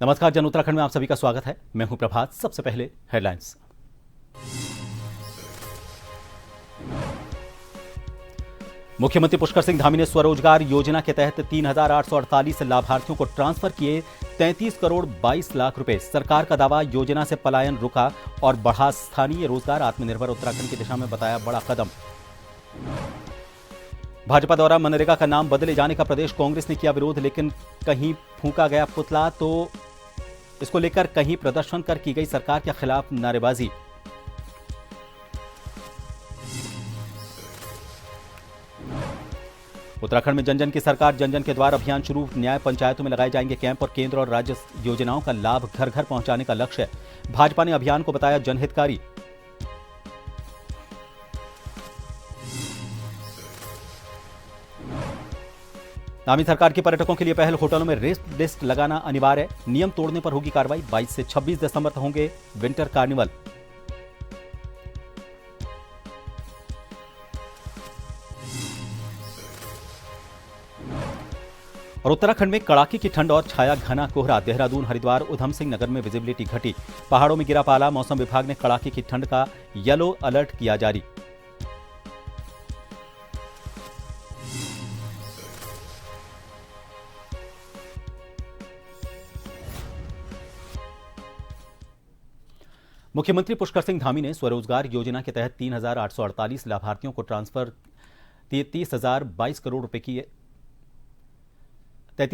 नमस्कार, जन उत्तराखंड में आप सभी का स्वागत है। मैं हूं प्रभात। सबसे पहले हेडलाइंस। मुख्यमंत्री पुष्कर सिंह धामी ने स्वरोजगार योजना के तहत 3,848 लाभार्थियों को ट्रांसफर किए 33 करोड़ 22 लाख रुपए। सरकार का दावा, योजना से पलायन रुका और बढ़ा स्थानीय रोजगार। आत्मनिर्भर उत्तराखंड की दिशा में बताया बड़ा कदम। भाजपा द्वारा मनरेगा का नाम बदले जाने का प्रदेश कांग्रेस ने किया विरोध, लेकिन कहीं फूंका गया पुतला तो इसको लेकर कहीं प्रदर्शन कर की गई सरकार के खिलाफ नारेबाजी। उत्तराखंड में जन जन की सरकार, जन जन के द्वार अभियान शुरू। न्याय पंचायतों में लगाए जाएंगे कैंप और केंद्र और राज्य योजनाओं का लाभ घर घर पहुंचाने का लक्ष्य है। भाजपा ने अभियान को बताया जनहितकारी। नामी सरकार की पर्यटकों के लिए पहल, होटलों में रेस्ट लिस्ट लगाना अनिवार्य। नियम तोड़ने पर होगी कार्रवाई। 22 से 26 दिसंबर तक होंगे विंटर कार्निवल। और उत्तराखंड में कड़ाके की ठंड और छाया घना कोहरा। देहरादून, हरिद्वार, उधम सिंह नगर में विजिबिलिटी घटी। पहाड़ों में गिरा पाला। मौसम विभाग ने कड़ाके की ठंड का येलो अलर्ट किया जारी। मुख्यमंत्री पुष्कर सिंह धामी ने स्वरोजगार योजना के तहत 3,848 लाभार्थियों को ट्रांसफर 33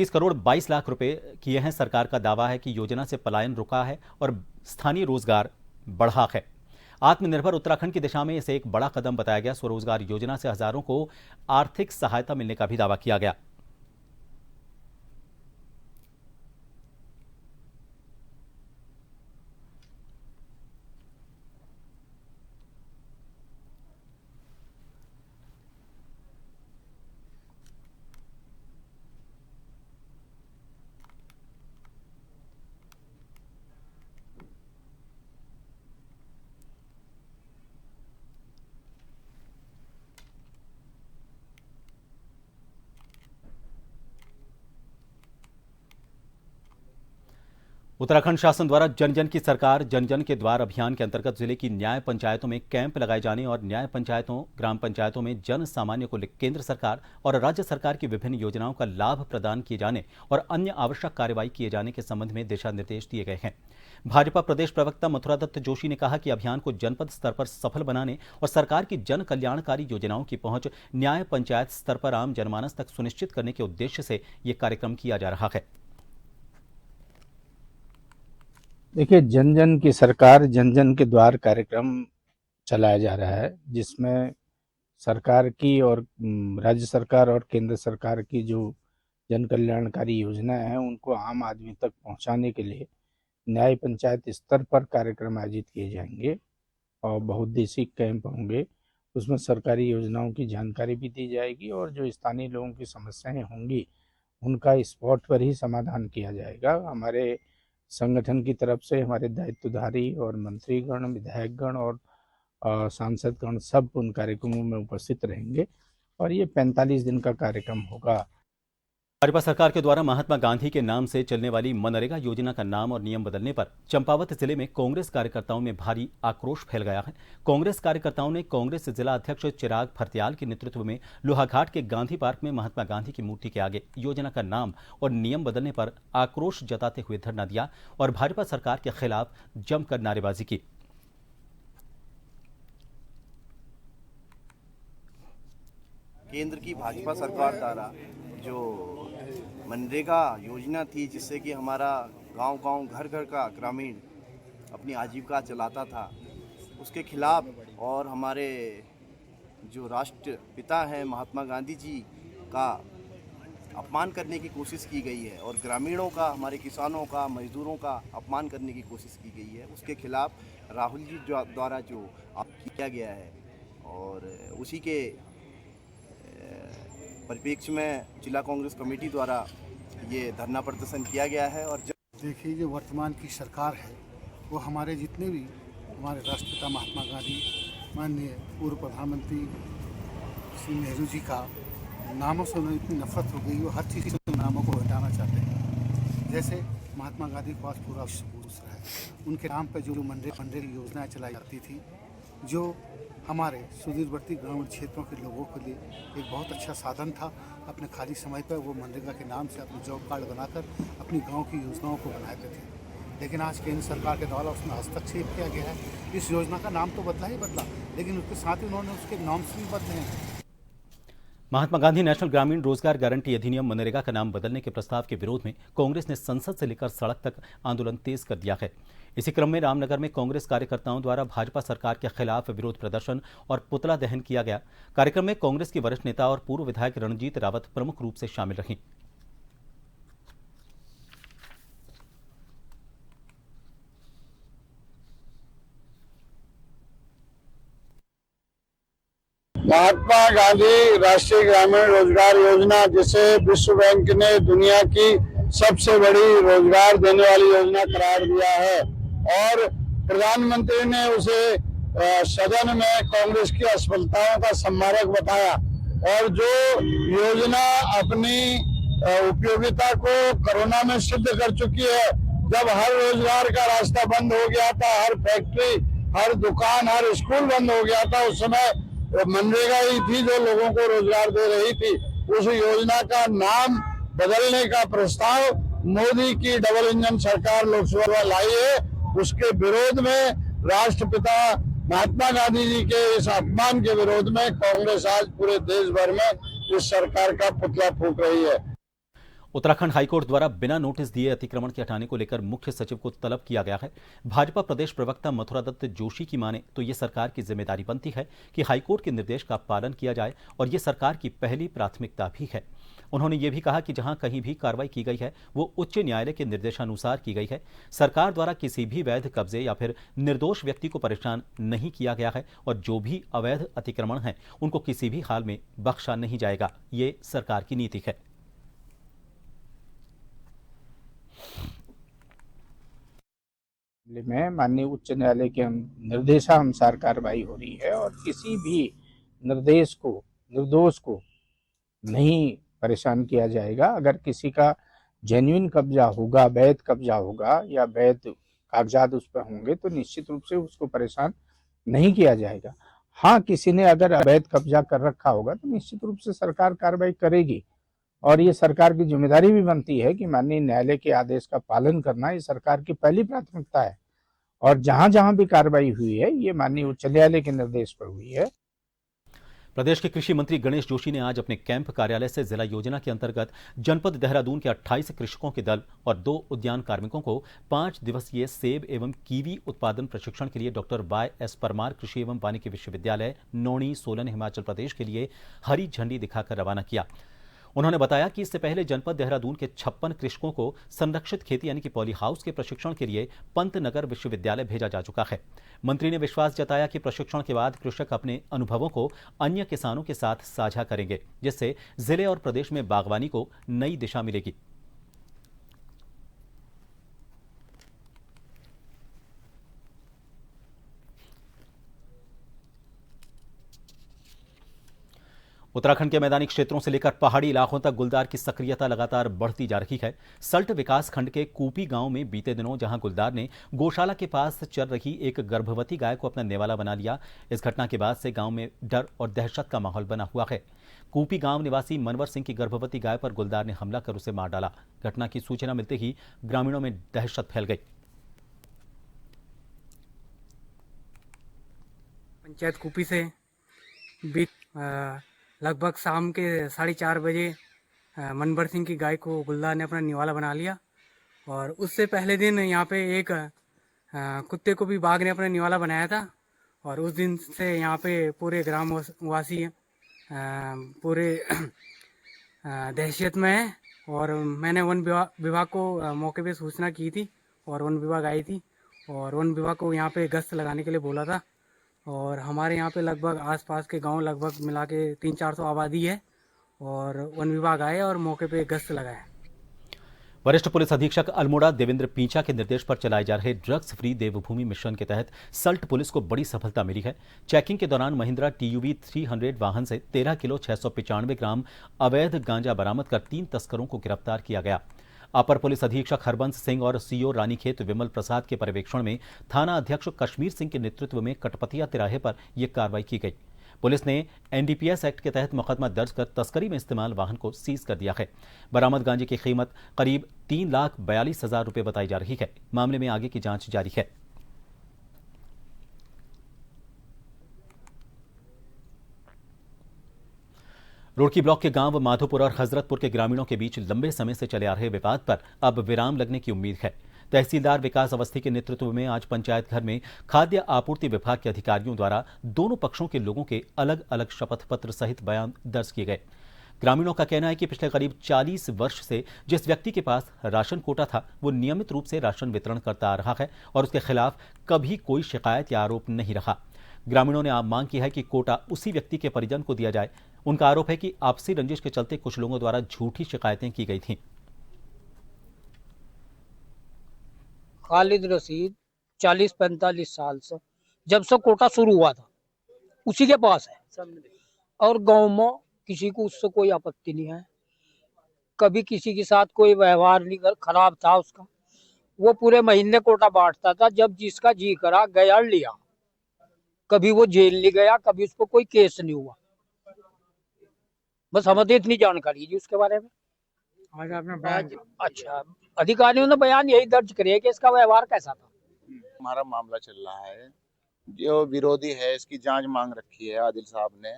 करोड़ 22 लाख रुपए किए हैं। सरकार का दावा है कि योजना से पलायन रुका है और स्थानीय रोजगार बढ़ा है। आत्मनिर्भर उत्तराखंड की दिशा में इसे एक बड़ा कदम बताया गया। स्वरोजगार योजना से हजारों को आर्थिक सहायता मिलने का भी दावा किया गया। उत्तराखंड शासन द्वारा जन जन की सरकार, जन जन के द्वार अभियान के अंतर्गत जिले की न्याय पंचायतों में कैंप लगाए जाने और न्याय पंचायतों, ग्राम पंचायतों में जन सामान्य को केंद्र सरकार और राज्य सरकार की विभिन्न योजनाओं का लाभ प्रदान किए जाने और अन्य आवश्यक कार्रवाई किए जाने के संबंध में दिशा निर्देश दिए गए हैं। भाजपा प्रदेश प्रवक्ता मथुरा दत्त जोशी ने कहा कि अभियान को जनपद स्तर पर सफल बनाने और सरकार की जन कल्याणकारी योजनाओं की पहुंच न्याय पंचायत स्तर पर आम जनमानस तक सुनिश्चित करने के उद्देश्य से यह कार्यक्रम किया जा रहा है। देखिए, जन जन की सरकार, जन जन के द्वार कार्यक्रम चलाया जा रहा है, जिसमें सरकार की और राज्य सरकार और केंद्र सरकार की जो जन कल्याणकारी योजना है उनको आम आदमी तक पहुंचाने के लिए न्याय पंचायत स्तर पर कार्यक्रम आयोजित किए जाएंगे और बहुउद्देशीय कैंप होंगे। उसमें सरकारी योजनाओं की जानकारी भी दी जाएगी और जो स्थानीय लोगों की समस्याएं होंगी उनका स्पॉट पर ही समाधान किया जाएगा। हमारे संगठन की तरफ से हमारे दायित्वधारी और मंत्रीगण, विधायकगण और सांसदगण सब उन कार्यक्रमों में उपस्थित रहेंगे और ये 45 दिन का कार्यक्रम होगा। भाजपा सरकार के द्वारा महात्मा गांधी के नाम से चलने वाली मनरेगा योजना का नाम और नियम बदलने पर चंपावत जिले में कांग्रेस कार्यकर्ताओं में भारी आक्रोश फैल गया है। कांग्रेस कार्यकर्ताओं ने कांग्रेस जिला अध्यक्ष चिराग फर्त्याल के नेतृत्व में लोहाघाट के गांधी पार्क में महात्मा गांधी की मूर्ति के आगे योजना का नाम और नियम बदलने पर आक्रोश जताते हुए धरना दिया और भाजपा सरकार के खिलाफ जमकर नारेबाजी की। केंद्र की भाजपा सरकार द्वारा जो मनरेगा योजना थी, जिससे कि हमारा गांव-गांव, घर-घर का ग्रामीण अपनी आजीविका चलाता था, उसके खिलाफ और हमारे जो राष्ट्रपिता हैं महात्मा गांधी जी का अपमान करने की कोशिश की गई है और ग्रामीणों का, हमारे किसानों का, मजदूरों का अपमान करने की कोशिश की गई है। उसके खिलाफ राहुल जी द्वारा जो किया गया है और उसी के परिप्रेक्ष्य में जिला कांग्रेस कमेटी द्वारा ये धरना प्रदर्शन किया गया है। और देखिए, जो वर्तमान की सरकार है वो हमारे जितने भी हमारे राष्ट्रपिता महात्मा गांधी, माननीय पूर्व प्रधानमंत्री श्री नेहरू जी का नामों से उन्हें इतनी नफरत हो गई, वो हर चीज़ से नामों को हटाना चाहते हैं। जैसे महात्मा गांधी के पास पूरा पुरुष रहा है। उनके नाम पर जो मनरेगा की योजनाएं चलाई जाती थी, जो हमारे सुदूरवर्ती ग्रामीण क्षेत्रों के लोगों के लिए एक बहुत अच्छा साधन था। अपने खाली समय पर वो मनरेगा के नाम से अपने जॉब कार्ड बनाकर अपनी गांव की योजनाओं को बनाते थे। लेकिन आज केंद्र सरकार के द्वारा उसमें हस्तक्षेप किया गया है। इस योजना का नाम तो बदला ही बदला, लेकिन उसके साथ ही उन्होंने उसके नॉर्म्स भी बदले हैं। महात्मा गांधी नेशनल ग्रामीण रोजगार गारंटी अधिनियम मनरेगा का नाम बदलने के प्रस्ताव के विरोध में कांग्रेस ने संसद से लेकर सड़क तक आंदोलन तेज कर दिया है। इसी क्रम में रामनगर में कांग्रेस कार्यकर्ताओं द्वारा भाजपा सरकार के खिलाफ विरोध प्रदर्शन और पुतला दहन किया गया। कार्यक्रम में कांग्रेस की वरिष्ठ नेता और पूर्व विधायक रणजीत रावत प्रमुख रूप से शामिल रहीं। महात्मा गांधी राष्ट्रीय ग्रामीण रोजगार योजना, जिसे विश्व बैंक ने दुनिया की सबसे बड़ी रोजगार देने वाली योजना करार दिया है और प्रधानमंत्री ने उसे सदन में कांग्रेस की असफलताओं का सम्मारक बताया। और जो योजना अपनी उपयोगिता को कोरोना में सिद्ध कर चुकी है, जब हर रोजगार का रास्ता बंद हो गया था, हर फैक्ट्री, हर दुकान, हर स्कूल बंद हो गया था, उस समय मनरेगा ही थी जो लोगों को रोजगार दे रही थी। उस योजना का नाम बदलने का प्रस्ताव मोदी की डबल इंजन सरकार लोकसभा लाई है। उसके विरोध में राष्ट्रपिता महात्मा गांधी जी के इस अपमान के विरोध में कांग्रेस आज पूरे देश भर में इस सरकार का पुतला फूंक रही है। उत्तराखंड हाईकोर्ट द्वारा बिना नोटिस दिए अतिक्रमण के हटाने को लेकर मुख्य सचिव को तलब किया गया है। भाजपा प्रदेश प्रवक्ता मथुरा दत्त जोशी की माने तो ये सरकार की जिम्मेदारी बनती है कि हाईकोर्ट के निर्देश का पालन किया जाए और ये सरकार की पहली प्राथमिकता भी है। उन्होंने ये भी कहा कि जहां कहीं भी कार्रवाई की गई है वो उच्च न्यायालय के निर्देशानुसार की गई है। सरकार द्वारा किसी भी वैध कब्जे या फिर निर्दोष व्यक्ति को परेशान नहीं किया गया है और जो भी अवैध अतिक्रमण है उनको किसी भी हाल में बख्शा नहीं जाएगा। ये सरकार की नीति है। में माननीय उच्च न्यायालय के निर्देशानुसार कार्रवाई हो रही है और किसी भी निर्दोष को नहीं परेशान किया जाएगा। अगर किसी का जेन्युइन कब्जा होगा, वैध कब्जा होगा या वैध कागजात उस पर होंगे तो निश्चित रूप से उसको परेशान नहीं किया जाएगा। हाँ, किसी ने अगर अवैध कब्जा कर रखा होगा तो निश्चित रूप से सरकार कार्रवाई करेगी और ये सरकार की जिम्मेदारी भी बनती है कि माननीय न्यायालय के आदेश का पालन करना ये सरकार की पहली प्राथमिकता है। और जहां जहां भी कार्रवाई हुई है ये माननीय उच्च न्यायालय के निर्देश पर हुई है। प्रदेश के कृषि मंत्री गणेश जोशी ने आज अपने कैंप कार्यालय से जिला योजना के अंतर्गत जनपद देहरादून के 28 कृषकों के दल और 2 उद्यान कार्मिकों को 5 दिवसीय सेब एवं कीवी उत्पादन प्रशिक्षण के लिए डॉक्टर वाई.एस. परमार कृषि एवं वानिकी विश्वविद्यालय नौणी, सोलन, हिमाचल प्रदेश के लिए हरी झंडी दिखाकर रवाना किया। उन्होंने बताया कि इससे पहले जनपद देहरादून के 56 कृषकों को संरक्षित खेती यानी कि पॉली हाउस के प्रशिक्षण के लिए पंतनगर विश्वविद्यालय भेजा जा चुका है। मंत्री ने विश्वास जताया कि प्रशिक्षण के बाद कृषक अपने अनुभवों को अन्य किसानों के साथ साझा करेंगे, जिससे जिले और प्रदेश में बागवानी को नई दिशा मिलेगी। उत्तराखंड के मैदानी क्षेत्रों से लेकर पहाड़ी इलाकों तक गुलदार की सक्रियता लगातार बढ़ती जा रही है। सल्ट विकास खंड के कूपी गांव में बीते दिनों जहां गुलदार ने गौशाला के पास चल रही एक गर्भवती गाय को अपना नेवाला बना लिया, इस घटना के बाद से गांव में डर और दहशत का माहौल बना हुआ है। कूपी गांव निवासी मनवर सिंह की गर्भवती गाय पर गुलदार ने हमला कर उसे मार डाला। घटना की सूचना मिलते ही ग्रामीणों में दहशत फैल गई। पंचायत कूपी से लगभग शाम के 4:30 बजे मनवर सिंह की गाय को गुलदार ने अपना निवाला बना लिया और उससे पहले दिन यहाँ पे एक कुत्ते को भी बाघ ने अपना निवाला बनाया था और उस दिन से यहाँ पे पूरे ग्रामवासी पूरे दहशत में है। और मैंने वन विभाग को मौके पे सूचना की थी और वन विभाग आई थी और वन विभाग को यहाँ पे गश्त लगाने के लिए बोला था और हमारे यहाँ पे लगभग आसपास के गांव लगभग मिला के 300-400 आबादी है और वन विभाग आए और मौके पे गश्त लगाए। वरिष्ठ पुलिस अधीक्षक अल्मोड़ा देवेंद्र पींचा के निर्देश पर चलाए जा रहे ड्रग्स फ्री देवभूमि मिशन के तहत सल्ट पुलिस को बड़ी सफलता मिली है। चेकिंग के दौरान महिंद्रा TUV 300 वाहन से 13 किलो 695 ग्राम अवैध गांजा बरामद कर 3 तस्करों को गिरफ्तार किया गया। अपर पुलिस अधीक्षक हरबंस सिंह और सीओ रानीखेत विमल प्रसाद के पर्यवेक्षण में थाना अध्यक्ष कश्मीर सिंह के नेतृत्व में कटपतिया तिराहे पर यह कार्रवाई की गई। पुलिस ने एनडीपीएस एक्ट के तहत मुकदमा दर्ज कर तस्करी में इस्तेमाल वाहन को सीज कर दिया है। बरामद गांजे की कीमत करीब 3,42,000 रुपए बताई जा रही है। मामले में आगे की जांच जारी है। रुड़की ब्लॉक के गांव माधोपुर और हजरतपुर के ग्रामीणों के बीच लंबे समय से चले आ रहे विवाद पर अब विराम लगने की उम्मीद है। तहसीलदार विकास अवस्थी के नेतृत्व में आज पंचायत घर में खाद्य आपूर्ति विभाग के अधिकारियों द्वारा दोनों पक्षों के लोगों के अलग अलग शपथ पत्र सहित बयान दर्ज किए गए। ग्रामीणों का कहना है कि पिछले करीब 40 वर्ष से जिस व्यक्ति के पास राशन कोटा था वो नियमित रूप से राशन वितरण करता आ रहा है और उसके खिलाफ कभी कोई शिकायत या आरोप नहीं रहा। ग्रामीणों ने मांग की है कि कोटा उसी व्यक्ति के परिजन को दिया जाए। उनका आरोप है कि आपसी रंजिश के चलते कुछ लोगों द्वारा झूठी शिकायतें की गई थीं। खालिद रशीद 40-45 साल से जब से कोटा शुरू हुआ था उसी के पास है और गांव में किसी को उससे कोई आपत्ति नहीं है। कभी किसी के साथ कोई व्यवहार नहीं कर खराब था उसका। वो पूरे महीने कोटा बांटता था, जब जिसका जी करा गया लिया। कभी वो जेल नहीं गया, कभी उसको कोई केस नहीं हुआ। बस हमें इतनी जानकारी जी उसके बारे में। आज आपने अच्छा, अधिकारियों ने बयान यही दर्ज करे कि इसका व्यवहार कैसा था। हमारा मामला चल रहा है, जो विरोधी है इसकी जांच मांग रखी है आदिल साहब ने।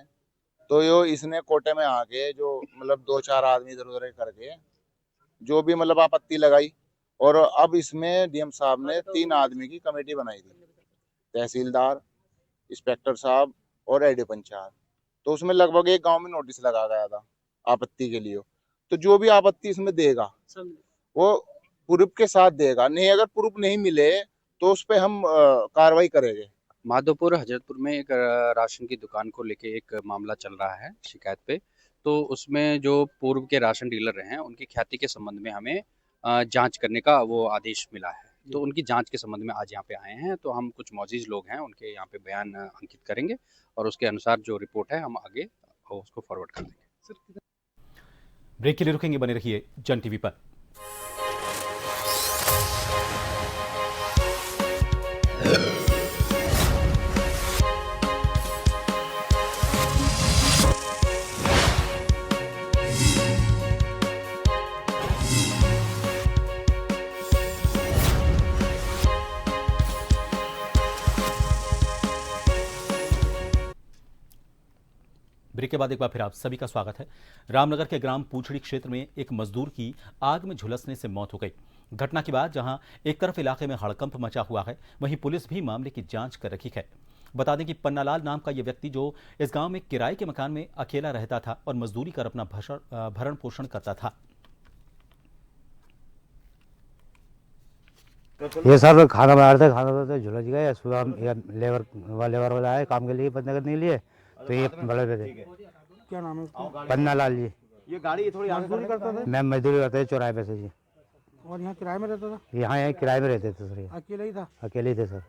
तो यो इसने कोटे में आके जो मतलब 2-4 आदमी इधर उधर करके जो भी मतलब आपत्ति लगाई, और अब इसमें डीएम साहब ने 3 आदमी की कमेटी बनाई थी, तहसीलदार, इंस्पेक्टर साहब और एडी पंचायत। तो उसमें लगभग एक गांव में नोटिस लगा गया था आपत्ति के लिए। तो जो भी आपत्ति इसमें देगा वो प्रूफ के साथ देगा, नहीं अगर प्रूफ नहीं मिले तो उस पर हम कार्रवाई करेंगे। माधोपुर हजरतपुर में एक राशन की दुकान को लेके एक मामला चल रहा है शिकायत पे। तो उसमें जो पूर्व के राशन डीलर हैं उनकी ख्याति के संबंध में हमें जांच करने का वो आदेश मिला है। तो उनकी जांच के संबंध में आज यहाँ पे आए हैं। तो हम कुछ मौजूद लोग हैं उनके यहाँ पे बयान अंकित करेंगे और उसके अनुसार जो रिपोर्ट है हम आगे उसको फॉरवर्ड कर देंगे। ब्रेक के लिए रुकेंगे, बने रहिए जन टीवी पर। ब्रेक के बाद एक बार फिर आप सभी का स्वागत है। रामनगर के ग्राम पूछड़ी क्षेत्र में एक मजदूर की आग में झुलसने से मौत हो गई। घटना के बाद जहां एक तरफ इलाके में हड़कंप मचा हुआ है, वहीं पुलिस भी मामले की जांच कर रही है। बता दें कि पन्नालाल नाम का यह व्यक्ति जो इस गांव में किराए के मकान में अकेला रहता था और मजदूरी कर अपना भरण पोषण करता था। ये सर खाना बना रहे थे, खाना बनाते झुलस गए। सुबह लेबर वाला आए काम के लिए, बंद करने के लिए। तो ये बड़े थे। क्या नाम है उसका? पन्नालाल जी। ये गाड़ी थोड़ी मजदूरी करता था मैं मजदूरी करते थे 54 पैसे जी। और यहाँ किराए में रहता था? यहाँ किराए में रहते थे सर। ये अकेला ही था? अकेले ही थे सर।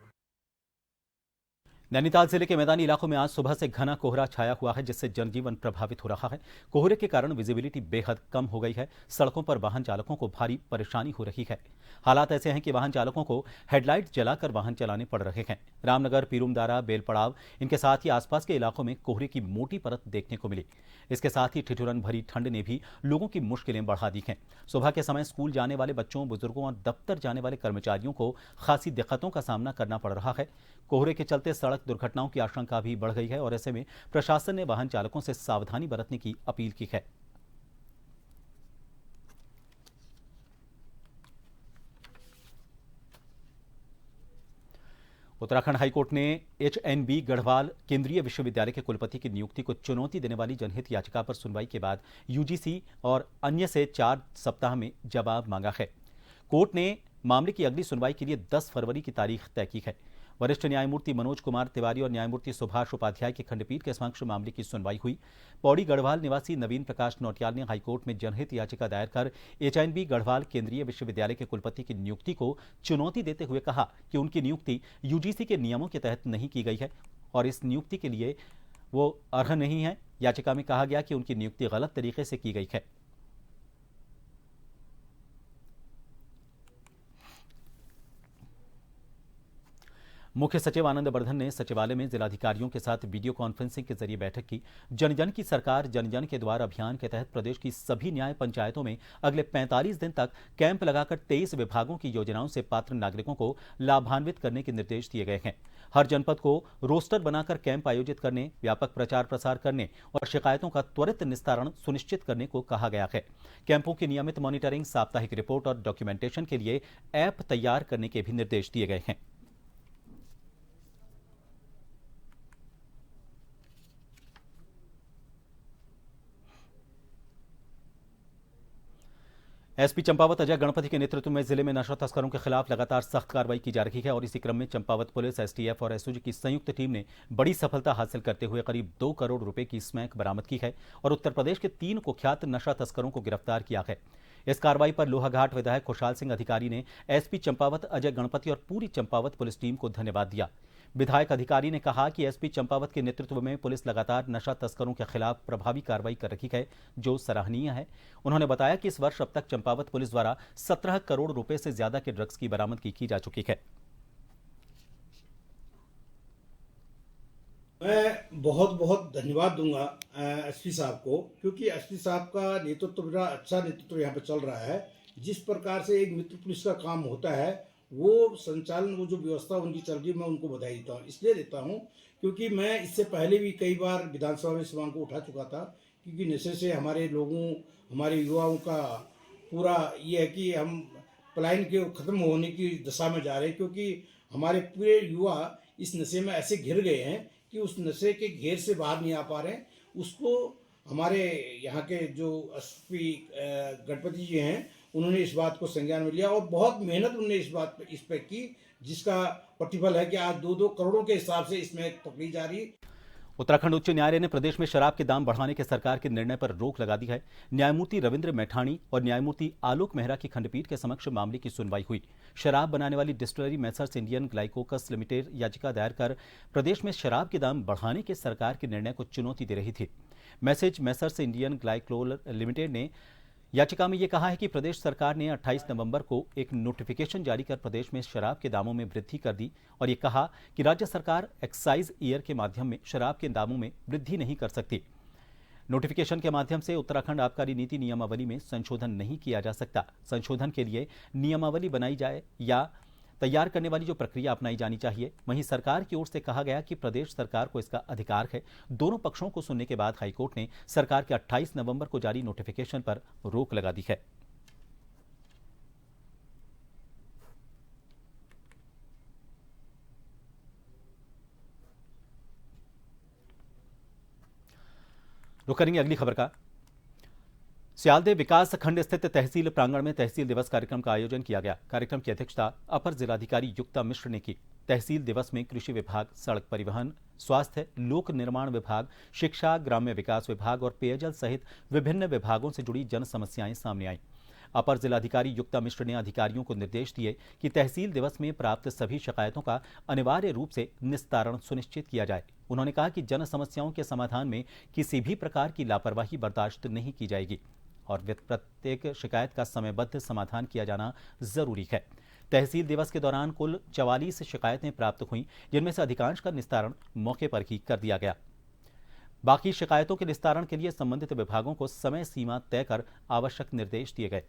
नैनीताल जिले के मैदानी इलाकों में आज सुबह से घना कोहरा छाया हुआ है, जिससे जनजीवन प्रभावित हो रहा है। कोहरे के कारण विजिबिलिटी बेहद कम हो गई है। सड़कों पर वाहन चालकों को भारी परेशानी हो रही है। हालात ऐसे हैं कि वाहन चालकों को हेडलाइट जलाकर वाहन चलाने पड़ रहे हैं। रामनगर, पीरूमदारा, बेलपड़ाव, इनके साथ ही आसपास के इलाकों में कोहरे की मोटी परत देखने को मिली। इसके साथ ही ठिठुरन भरी ठंड ने भी लोगों की मुश्किलें बढ़ा दी हैं। सुबह के समय स्कूल जाने वाले बच्चों, बुजुर्गों और दफ्तर जाने वाले कर्मचारियों को खासी दिक्कतों का सामना करना पड़ रहा है। कोहरे के चलते सड़क दुर्घटनाओं की आशंका भी बढ़ गई है और ऐसे में प्रशासन ने वाहन चालकों से सावधानी बरतने की अपील की है। उत्तराखंड हाईकोर्ट ने HNB गढ़वाल केंद्रीय विश्वविद्यालय के कुलपति की नियुक्ति को चुनौती देने वाली जनहित याचिका पर सुनवाई के बाद UGC और अन्य से 4 सप्ताह में जवाब मांगा है। कोर्ट ने मामले की अगली सुनवाई के लिए 10 फरवरी की तारीख तय की है। वरिष्ठ न्यायमूर्ति मनोज कुमार तिवारी और न्यायमूर्ति सुभाष उपाध्याय की खंडपीठ के समक्ष मामले की सुनवाई हुई। पौड़ी गढ़वाल निवासी नवीन प्रकाश नौटियाल ने हाईकोर्ट में जनहित याचिका दायर कर HNB गढ़वाल केंद्रीय विश्वविद्यालय के कुलपति की नियुक्ति को चुनौती देते हुए कहा कि उनकी नियुक्ति UGC के नियमों के तहत नहीं की गई है और इस नियुक्ति के लिए वो अर्ह नहीं है। याचिका में कहा गया कि उनकी नियुक्ति गलत तरीके से की गई है। मुख्य सचिव आनंद वर्धन ने सचिवालय में जिलाधिकारियों के साथ वीडियो कॉन्फ्रेंसिंग के जरिए बैठक की। जन जन की सरकार जन जन के द्वार अभियान के तहत प्रदेश की सभी न्याय पंचायतों में अगले 45 दिन तक कैंप लगाकर 23 विभागों की योजनाओं से पात्र नागरिकों को लाभान्वित करने के निर्देश दिए गए हैं। हर जनपद को रोस्टर बनाकर कैंप आयोजित करने, व्यापक प्रचार प्रसार करने और शिकायतों का त्वरित निस्तारण सुनिश्चित करने को कहा गया है। कैंपों की नियमित मॉनिटरिंग, साप्ताहिक रिपोर्ट और डॉक्यूमेंटेशन के लिए ऐप तैयार करने के भी निर्देश दिए गए हैं। एसपी चंपावत अजय गणपति के नेतृत्व में जिले में नशा तस्करों के खिलाफ लगातार सख्त कार्रवाई की जा रही है और इसी क्रम में चंपावत पुलिस, एसटीएफ और एसओजी की संयुक्त टीम ने बड़ी सफलता हासिल करते हुए करीब 2 करोड़ रुपए की स्मैक बरामद की है और उत्तर प्रदेश के 3 कुख्यात नशा तस्करों को गिरफ्तार किया है। इस कार्रवाई पर लोहाघाट विधायक खुशहाल सिंह अधिकारी ने एसपी चंपावत अजय गणपति और पूरी चंपावत पुलिस टीम को धन्यवाद दिया। विधायक अधिकारी ने कहा कि एसपी चंपावत के नेतृत्व में पुलिस लगातार नशा तस्करों के खिलाफ प्रभावी कार्रवाई कर रही है, जो सराहनीय है। उन्होंने बताया कि इस वर्ष अब तक चंपावत पुलिस द्वारा 17 करोड़ रुपए से ज्यादा के ड्रग्स की बरामदगी की जा चुकी है। मैं बहुत बहुत धन्यवाद दूंगा एसपी साहब को, क्योंकि एसपी साहब का नेतृत्व बड़ा अच्छा नेतृत्व यहाँ पे चल रहा है। जिस प्रकार से एक मित्र पुलिस का काम होता है, वो संचालन, वो जो व्यवस्था उनकी चल रही है, मैं उनको बधाई देता हूँ। इसलिए देता हूँ क्योंकि मैं इससे पहले भी कई बार विधानसभा में इस मांग को उठा चुका था, क्योंकि नशे से हमारे लोगों, हमारे युवाओं का पूरा ये है कि हम पलायन के ख़त्म होने की दशा में जा रहे हैं, क्योंकि हमारे पूरे युवा इस नशे में ऐसे घिर गए हैं कि उस नशे के घेर से बाहर नहीं आ पा रहे हैं। उसको हमारे यहाँ के जो एसपी गणपति जी हैं, उन्होंने इस बात को संज्ञान में लिया और बहुत मेहनत उन्होंने इस पर की, जिसका प्रतिफल है कि आज 2-2 करोड़ों के हिसाब से इसमें पकड़ी जा रही। उत्तराखंड उच्च न्यायालय ने प्रदेश में शराब के दाम बढ़ाने के सरकार के निर्णय पर रोक लगा दी है। न्यायमूर्ति रविंद्र मैठाणी और न्यायमूर्ति आलोक मेहरा की खंडपीठ के समक्ष मामले की सुनवाई हुई। शराब बनाने वाली डिस्टिलरी मेसर्स इंडियन ग्लाइकोकस लिमिटेड याचिका दायर कर प्रदेश में शराब के दाम बढ़ाने के सरकार के निर्णय को चुनौती दे रही थी। Message messrs Indian glycol limited ने याचिका में यह कहा है कि प्रदेश सरकार ने 28 नवंबर को एक नोटिफिकेशन जारी कर प्रदेश में शराब के दामों में वृद्धि कर दी और ये कहा कि राज्य सरकार एक्साइज ईयर के माध्यम में शराब के दामों में वृद्धि नहीं कर सकती। नोटिफिकेशन के माध्यम से उत्तराखंड आबकारी नीति नियमावली में संशोधन नहीं किया जा सकता। संशोधन के लिए नियमावली बनाई जाए या तैयार करने वाली जो प्रक्रिया अपनाई जानी चाहिए। वहीं सरकार की ओर से कहा गया कि प्रदेश सरकार को इसका अधिकार है। दोनों पक्षों को सुनने के बाद हाईकोर्ट ने सरकार के 28 नवंबर को जारी नोटिफिकेशन पर रोक लगा दी है। रुक करेंगे अगली खबर का। सियालदेव विकास खंड स्थित तहसील प्रांगण में तहसील दिवस कार्यक्रम का आयोजन किया गया। कार्यक्रम की अध्यक्षता अपर जिलाधिकारी युक्ता मिश्र ने की। तहसील दिवस में कृषि विभाग, सड़क परिवहन, स्वास्थ्य, लोक निर्माण विभाग, शिक्षा, ग्राम्य विकास विभाग और पेयजल सहित विभिन्न विभागों से जुड़ी जन समस्याएं सामने आईं। अपर जिलाधिकारी युक्ता मिश्र ने अधिकारियों को निर्देश दिए कि तहसील दिवस में प्राप्त सभी शिकायतों का अनिवार्य रूप से निस्तारण सुनिश्चित किया जाए। उन्होंने कहा कि जन समस्याओं के समाधान में किसी भी प्रकार की लापरवाही बर्दाश्त नहीं की जाएगी और प्रत्येक शिकायत का समयबद्ध समाधान किया जाना जरूरी है। तहसील दिवस के दौरान कुल 44 शिकायतें प्राप्त हुईं, जिनमें से अधिकांश का निस्तारण मौके पर ही कर दिया गया। बाकी शिकायतों के निस्तारण के लिए संबंधित विभागों को समय सीमा तय कर आवश्यक निर्देश दिए गए।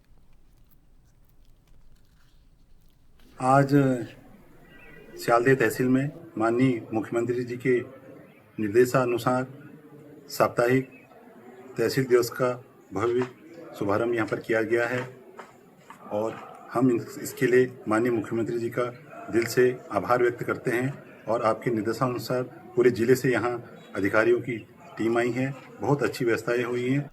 आज सियालदेव तहसील में माननीय मुख्यमंत्री जी के निर्देशानुसार साप्ताहिक तहसील दिवस का भव्य शुभारंभ यहाँ पर किया गया है और हम इसके लिए माननीय मुख्यमंत्री जी का दिल से आभार व्यक्त करते हैं और आपके निर्देशानुसार पूरे जिले से यहाँ अधिकारियों की टीम आई है। बहुत अच्छी व्यवस्थाएं हुई हैं।